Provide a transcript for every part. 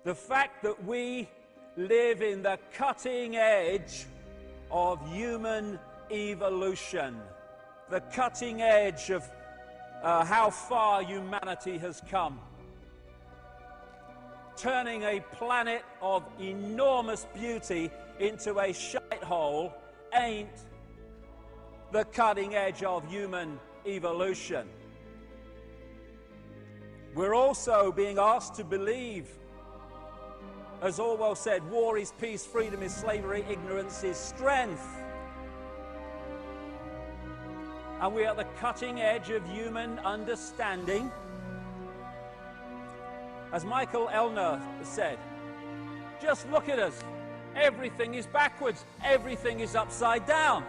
The fact that we live in the cutting edge of human evolution, the cutting edge of how far humanity has come. Turning a planet of enormous beauty into a shithole ain't the cutting edge of human evolution. We're also being asked to believe, as Orwell said, war is peace, freedom is slavery, ignorance is strength. And we are at the cutting edge of human understanding. As Michael Elner said, just look at us. Everything is backwards. Everything is upside down.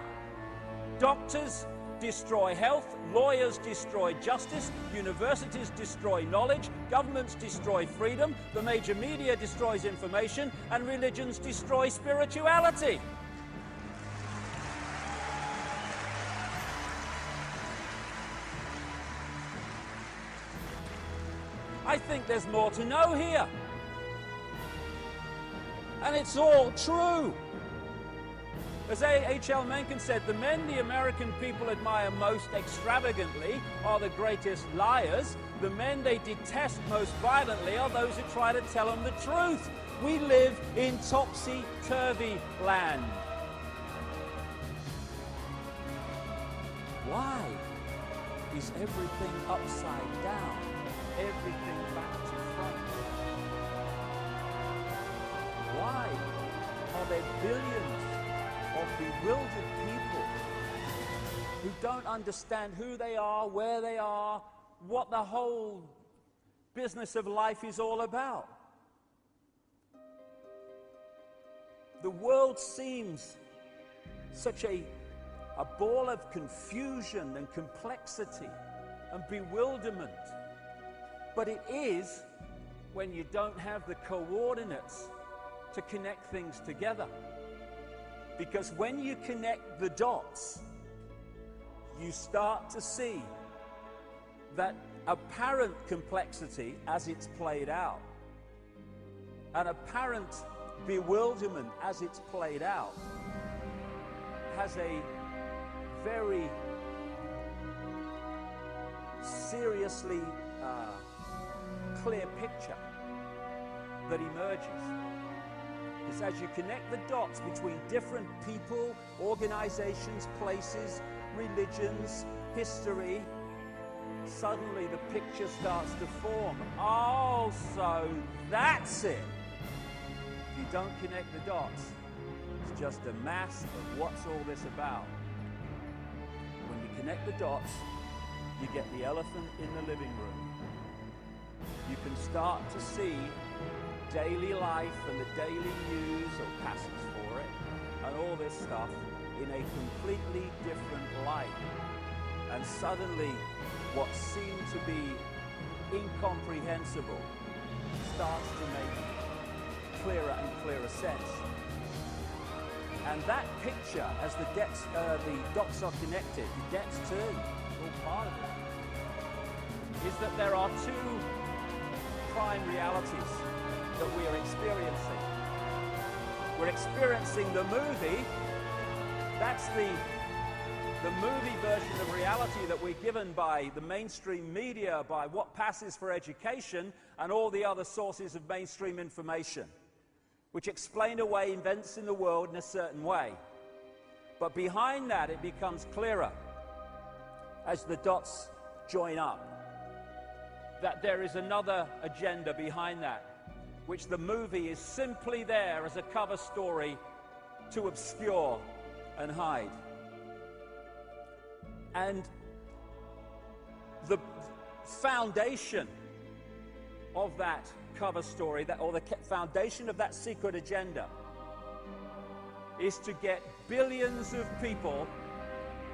Doctors destroy health, lawyers destroy justice, universities destroy knowledge, governments destroy freedom, the major media destroys information, and religions destroy spirituality. I think there's more to know here. And it's all true. As H.L. Mencken said, the men the American people admire most extravagantly are the greatest liars. The men they detest most violently are those who try to tell them the truth. We live in topsy-turvy land. Why is everything upside down? Everything back to front? Why are there billions of bewildered people who don't understand who they are, where they are, what the whole business of life is all about? The world seems such a ball of confusion and complexity and bewilderment. But it is when you don't have the coordinates to connect things together. Because when you connect the dots, you start to see that apparent complexity as it's played out, an apparent bewilderment as it's played out, has a very seriously clear picture that emerges. Because as you connect the dots between different people, organizations, places, religions, history, suddenly the picture starts to form. Oh, so that's it. If you don't connect the dots, it's just a mass of what's all this about. When you connect the dots, you get the elephant in the living room. You can start to see daily life and the daily news or passes for it and all this stuff in a completely different light. And suddenly what seemed to be incomprehensible starts to make clearer and clearer sense. And that picture, as the dots are connected, the debts turn, all part of it, is that there are two prime realities that we are experiencing. We're experiencing the movie. That's the movie version of reality that we're given by the mainstream media, by what passes for education, and all the other sources of mainstream information, which explain away events in the world in a certain way. But behind that, it becomes clearer as the dots join up that there is another agenda behind that, which the movie is simply there as a cover story to obscure and hide. And the foundation of that cover story, or the foundation of that secret agenda, is to get billions of people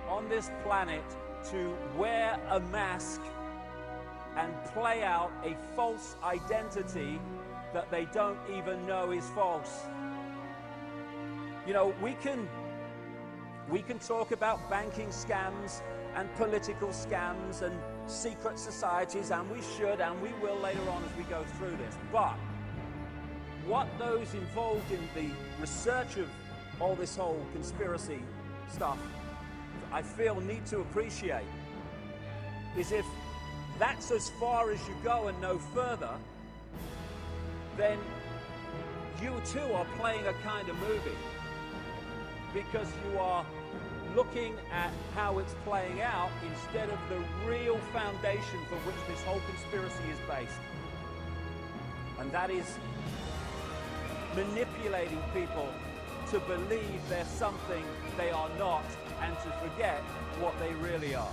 on this planet to wear a mask and play out a false identity that they don't even know is false. You know, we can talk about banking scams and political scams and secret societies, and we should and we will later on as we go through this. But what those involved in the research of all this whole conspiracy stuff, I feel, need to appreciate is if that's as far as you go and no further, then you too are playing a kind of movie, because you are looking at how it's playing out instead of the real foundation for which this whole conspiracy is based. And that is manipulating people to believe they're something they are not and to forget what they really are.